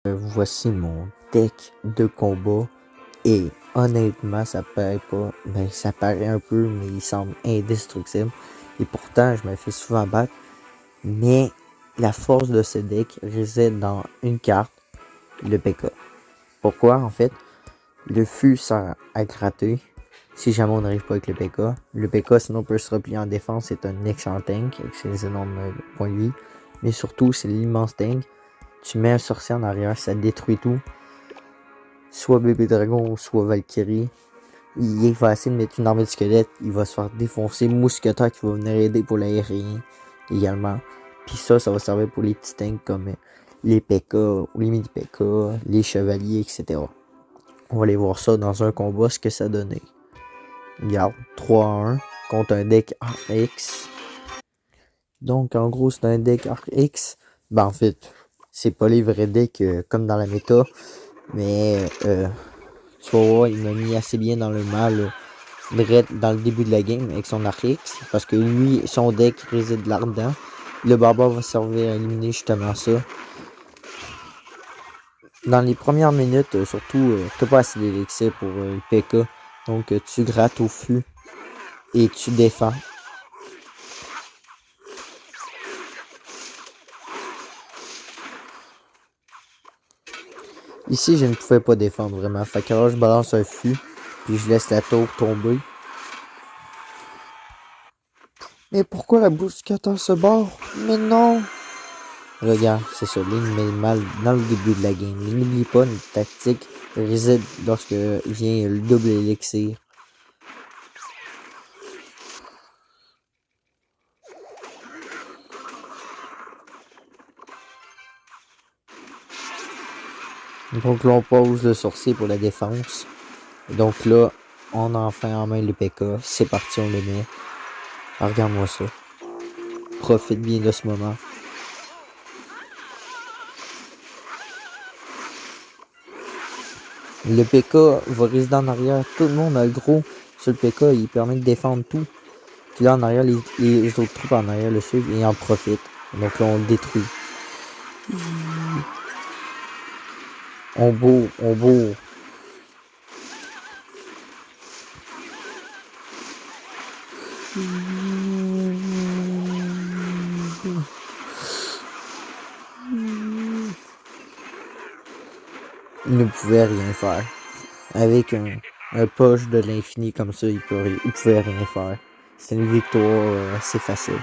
Voici mon deck de combat et honnêtement ça paraît pas, ben ça paraît un peu mais il semble indestructible et pourtant je me fais souvent battre, mais la force de ce deck réside dans une carte, le P.K. Pourquoi en fait? Le fût sert à gratter si jamais on n'arrive pas avec le P.K. Le P.K. sinon peut se replier en défense, c'est un excellent tank avec ses énormes points de vie, mais surtout c'est l'immense tank. Tu mets un sorcier en arrière, ça détruit tout. Soit bébé dragon ou soit Valkyrie. Il va essayer de mettre une armée de squelettes. Il va se faire défoncer. Mousquetaire qui va venir aider pour l'aérien également. Puis ça va servir pour les petits tanks comme les P.K. ou les mini P.K., les chevaliers, etc. On va aller voir ça dans un combat, ce que ça donnait. Regarde, 3-1 contre un deck RX. Donc en gros, c'est un deck RX. Ben en fait, c'est pas les vrais decks comme dans la méta. Mais tu vas voir, il m'a mis assez bien dans le mal dans le début de la game avec son RX. Parce que lui, son deck réside là-dedans. Le barbare va servir à éliminer justement ça. Dans les premières minutes, surtout, t'as pas assez d'élixir pour le P.K. Donc tu grattes au fût et tu défends. Ici, je ne pouvais pas défendre vraiment. Fait que alors, je balance un fût, puis je laisse la tour tomber. Mais pourquoi la bouscateur se barre? Mais non! Regarde, c'est ça, lui, il met mal dans le début de la game. Il n'oublie pas, une tactique réside lorsque vient le double élixir. Donc là, on pose le sorcier pour la défense. Et donc là, on a enfin en main le P.K. C'est parti, on le met. Alors, regarde-moi ça. Profite bien de ce moment. Le P.K. va résider en arrière. Tout le monde a le gros sur le P.K. Il permet de défendre tout. Puis là, en arrière, les autres troupes en arrière le suivent et en profitent. Donc là, on le détruit. On bourre, on bourre. Il ne pouvait rien faire. Avec un push de l'infini comme ça, il pouvait rien faire. C'est une victoire assez facile.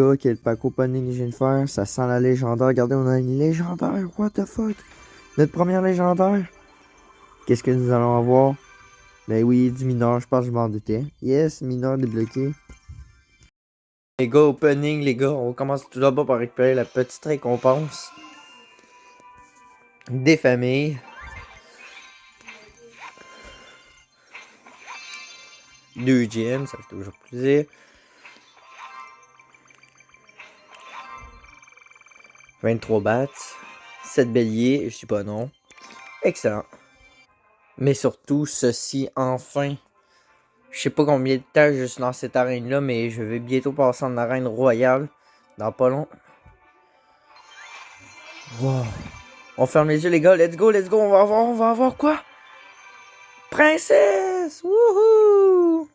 là, quel pack opening que je viens de faire. Ça sent la légendaire. Regardez, on a une légendaire. What the fuck? Notre première légendaire. Qu'est-ce que nous allons avoir? Ben oui, du mineur, je pense que je m'en doutais. Yes, mineur débloqué. Les gars, opening, les gars, on commence tout d'abord par récupérer la petite récompense des familles. Deux gems, ça fait toujours plaisir. 23 bats, 7 béliers, je sais pas non. Excellent. Mais surtout, ceci, enfin. Je sais pas combien de temps je suis dans cette arène-là, mais je vais bientôt passer en arène royale. Dans pas long. Wow. On ferme les yeux, les gars. Let's go, let's go. On va avoir quoi? Princesse! Wouhou!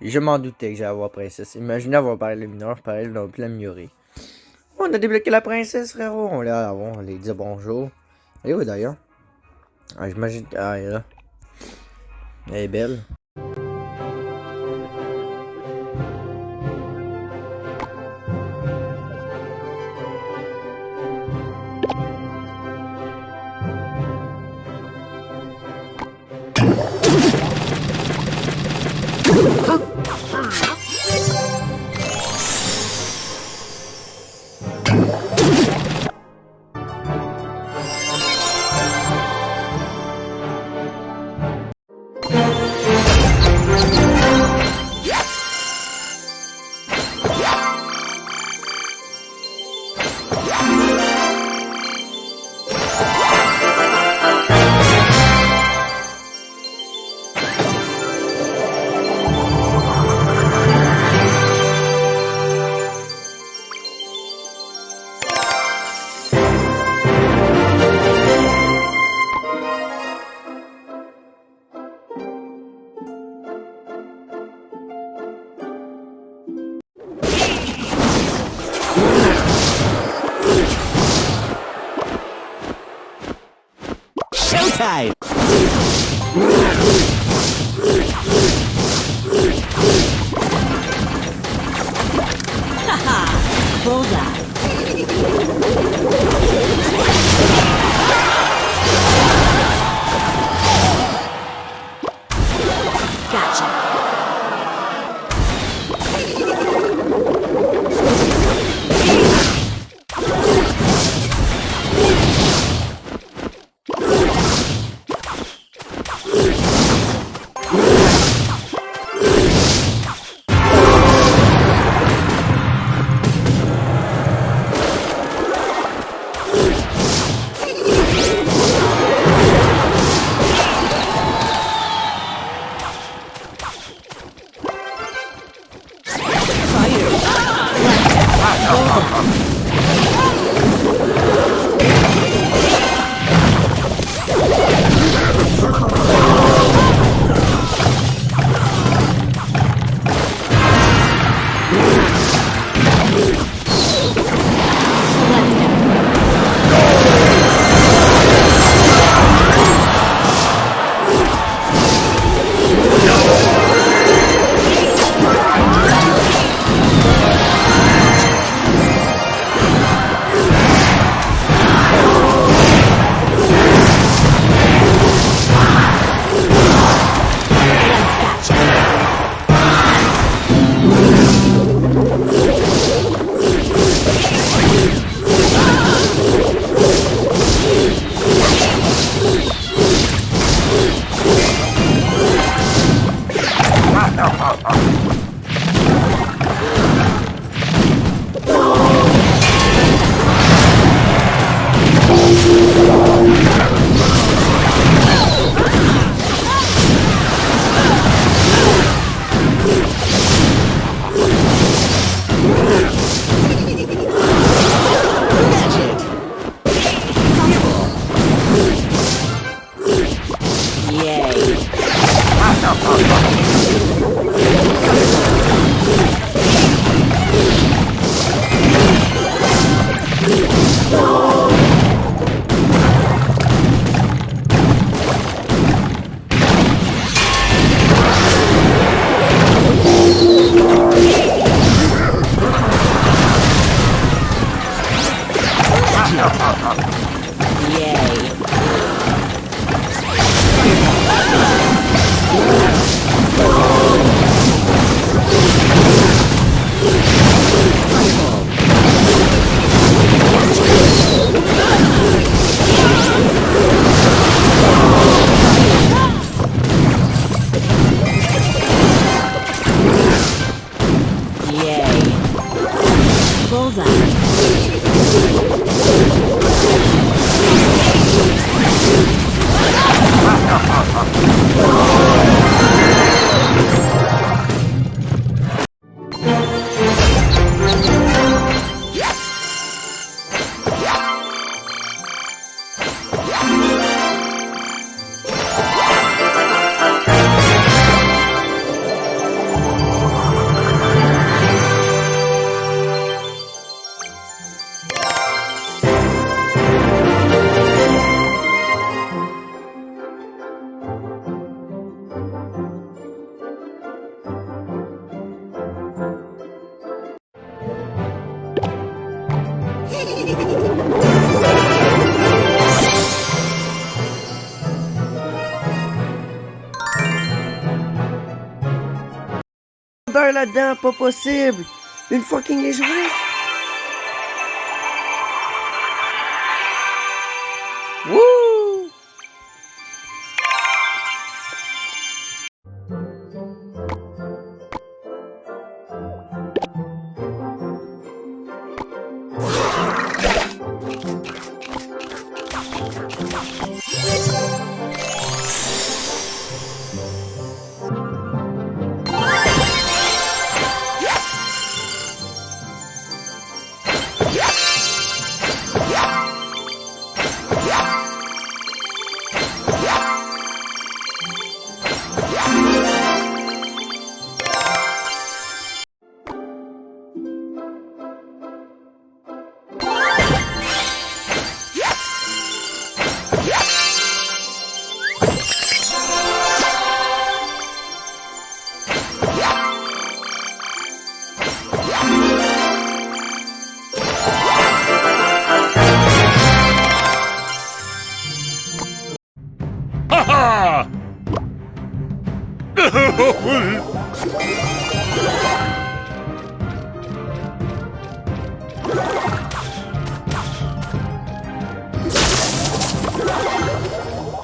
Je m'en doutais que j'allais avoir princesse. Imaginez avoir parlé le mineur, pareil, on peut l'améliorer. On a débloqué la princesse, frérot. On va aller dire bonjour. Elle est où d'ailleurs? Ah, j'imagine. Ah, elle est là. Elle est belle. Showtime! Haha! Bullseye! Gotcha! joueurs là-dedans, pas possible. Une fucking les joueurs. Wouh!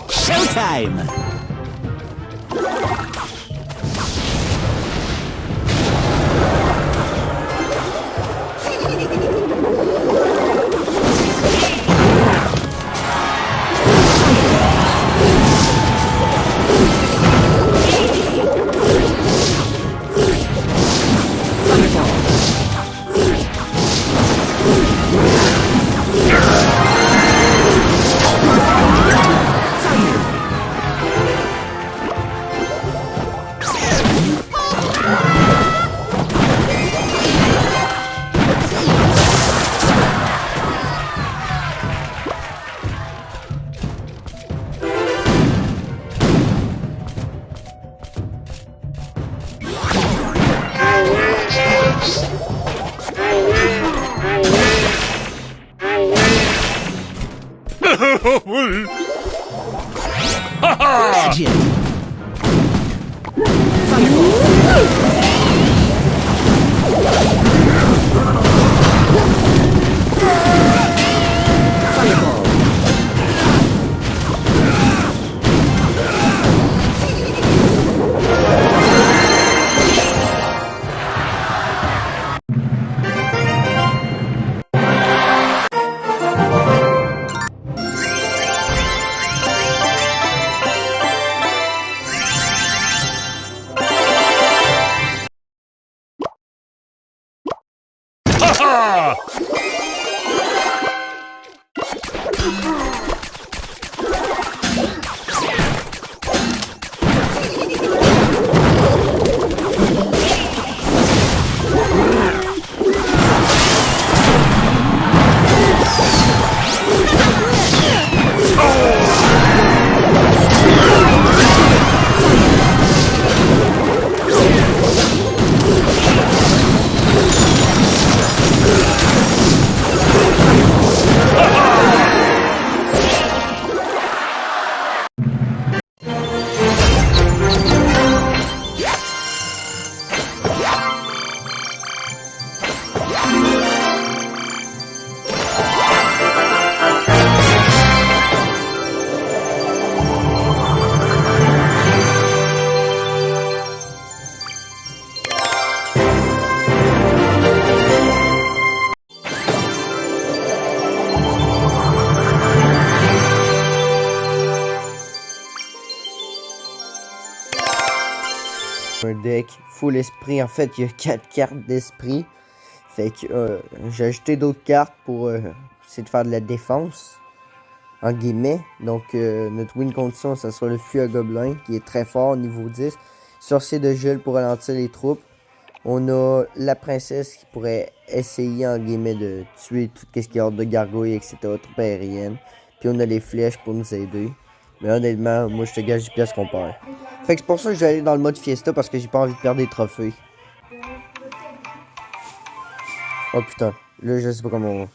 Showtime! Legend! Un deck full esprit. En fait, il y a 4 cartes d'esprit. Fait que j'ai ajouté d'autres cartes pour essayer de faire de la défense. En guillemets. Donc, notre win condition, ça sera le fusil à gobelin, qui est très fort, niveau 10. Sorcier de gel pour ralentir les troupes. On a la princesse qui pourrait essayer, en guillemets, de tuer tout ce qui est hors de gargouilles, etc. Troupes aériennes. Puis on a les flèches pour nous aider. Mais honnêtement, moi, je te gage 10 pièces qu'on perd. Fait que c'est pour ça que je vais aller dans le mode fiesta, parce que j'ai pas envie de perdre des trophées. Oh putain, là, je sais pas comment on va.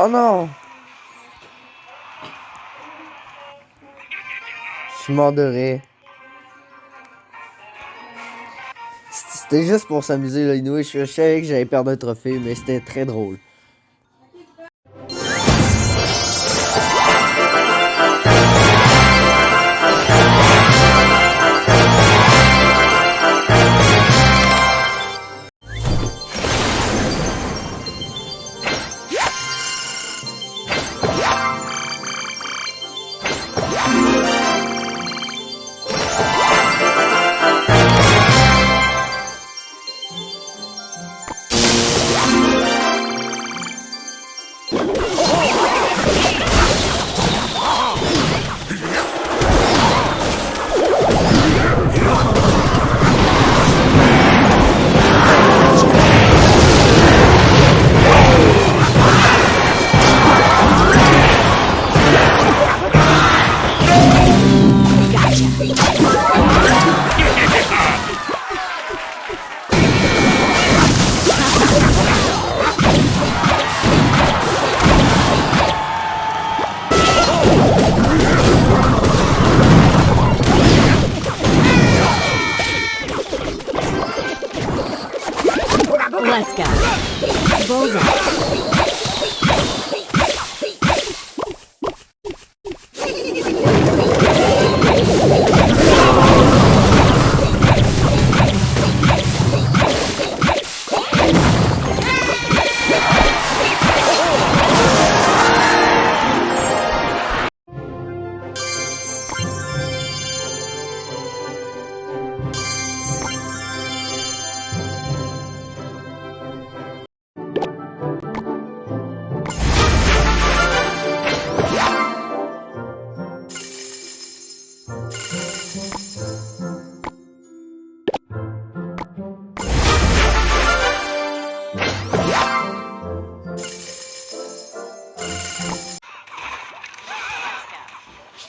Oh non! Je suis mort de rire. C'était juste pour s'amuser là, anyway, je savais que j'allais perdre un trophée, mais c'était très drôle. Let's go. Bullseye.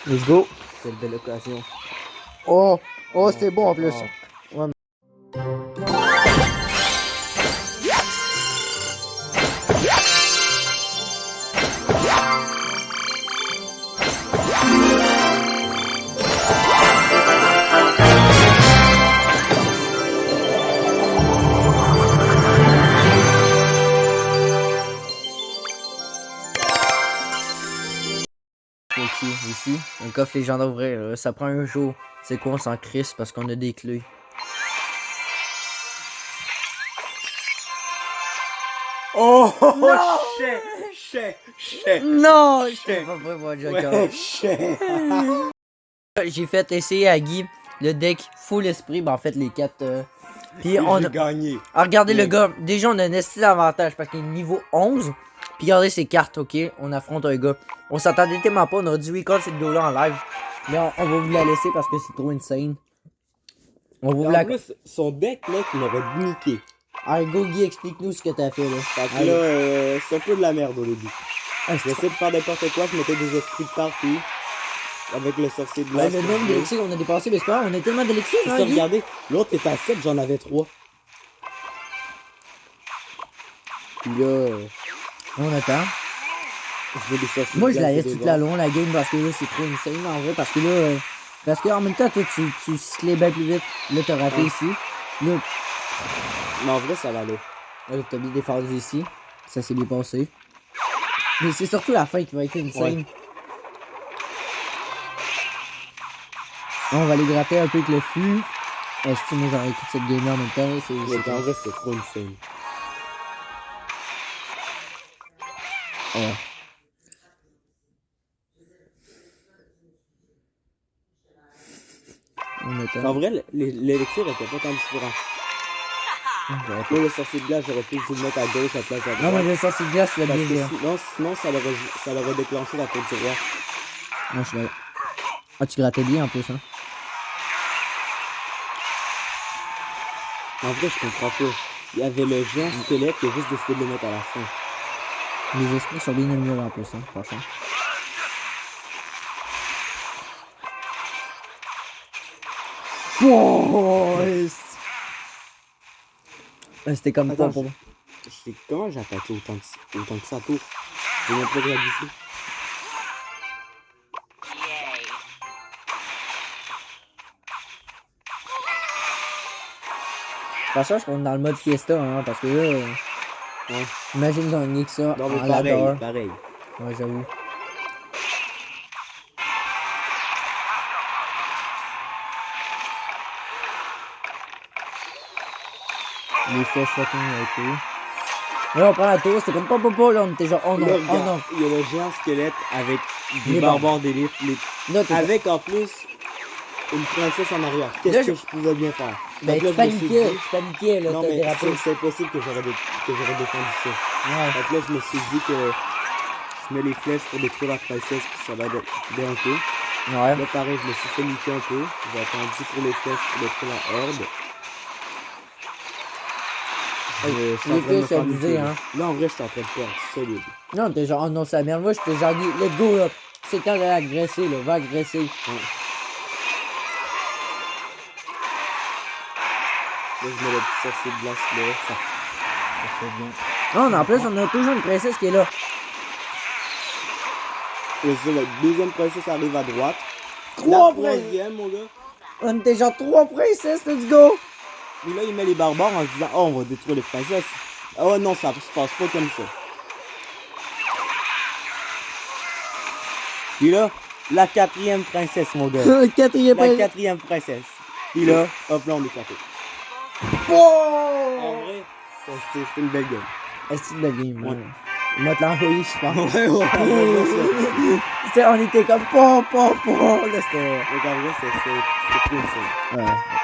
Let's go. Quelle belle occasion. Oh, oh, c'était bon en plus. Oh. Ouais. Ok, ici, un coffre légendaire à ouvrir. Ça prend un jour. C'est quoi, on s'en crisse parce qu'on a des clés. Oh, Non! chais. Non, j'étais pas prêt pour le Joker. Ouais, chais. J'ai fait essayer à Guy le deck full esprit, ben en fait les 4. Puis Et on j'ai a... gagné. Ah, regardez le Mais- gars, déjà on a un esti d'avantage parce qu'il est niveau 11. Puis regardez ses cartes, ok? On affronte un gars. On s'attendait tellement pas, on aurait dû record cette vidéo là en live. Mais on va vous la laisser parce que c'est trop insane. On va vous la... En plus, son deck, mec, il m'aurait niqué. Allez, go Guy, explique-nous ce que t'as fait là. Fait que Allez. là, c'est un peu de la merde au début. Ah, J'essaie de faire n'importe quoi, je mettais des esprits de partout. Avec le sorcier de Ouais, glace. le nombre d'élixirs qu'on a dépassé, mais c'est pas grave, on a tellement d'élixirs, Tu hein, sais, Guy? regardez, l'autre était à 7, j'en avais 3. Puis là, On attend. je mets des sorciers Moi de je glace la laisse des toute la bords. long la game parce que là c'est trop insane en vrai parce que là parce que en même temps toi tu cyclais bien plus vite. Là t'as raté Ouais. ici. Là Mais en vrai, ça va aller. t'as bien défendu ici. Ça s'est bien passé. Mais c'est surtout la fin qui va être insane. Ouais. On va aller gratter un peu avec le flux. Si moi j'aurais écouté cette game là en même temps, c'est Mais en vrai, c'est trop insane. Oh. On attend. En vrai, l'élixir était pas tant différent. Là, le sorcier de glace, j'aurais pu le mettre à gauche à la place à droite. Non mais le sorcier de glace tu l'as Parce bien que joué. sinon ça l'aurait déclenché la tour du roi. Non, je suis là. Ah tu grattais bien en plus hein. En vrai, je comprends pas. Il y avait le géant squelette qui a juste décidé de le mettre à la fin. Les esprits sont bien améliorés en plus hein, franchement. Oh, Attends, c'était comme pas pour moi. Comment j'ai attaqué autant que ça tour? J'ai même pas de regarder ici. Pas ça, je qu'on est dans le mode fiesta, hein, parce que là, Ouais. imagine gagner que ça Non, mais en ladder. pareil. Ouais, j'avoue. Les flèches fucking épées. Là, on prend la tour, c'est comme pas, là, on était genre, oh non, Là, oh regarde, non. il y a le géant squelette avec Les des barbares d'élite. Là, t'es Avec en plus une princesse en arrière. Là, Qu'est-ce que je pouvais bien faire? ben, Donc là, tu je me suis paniquais, dit- là, Non, t'as mais dérapé. c'est impossible que j'aurais défendu ça. Ouais. Donc là, je me suis dit que je mets les flèches pour détruire la princesse, puis ça va être bien un peu. Ouais. Là, pareil, je me suis fait niquer un peu. J'ai attendu pour les flèches pour détruire la horde. Je suis en train de me c'est faire abusé, niquer. hein. Là, en vrai, je suis en train de perdre, solide. Non, t'es genre, oh non, c'est la merde. Moi, j'étais genre, let's go, là. C'est temps d'aller agresser, là. Va agresser. Ouais. Là, je mets le petit sorcier de glace là. Ça fait bien. Non, mais en plus, on a toujours une princesse qui est là. Et ça, la deuxième princesse arrive à droite. Trois La princesses. troisième, mon gars. On était genre 3 princesses, let's go. Et là, il met les barbares en se disant, oh, on va détruire les princesses. Oh non, ça se passe pas comme ça. Puis là, la quatrième princesse, mon gars. Quatrième La princesse. quatrième princesse. Puis là, hop là, on est capé. En Oh! vrai, c'est une belle game. Est-ce que le game, Ouais. Il m'a te l'envoyé, je pense. Ouais. C'était, on était comme, pas, là, c'était. Donc en vrai, c'est cool ça. Ouais.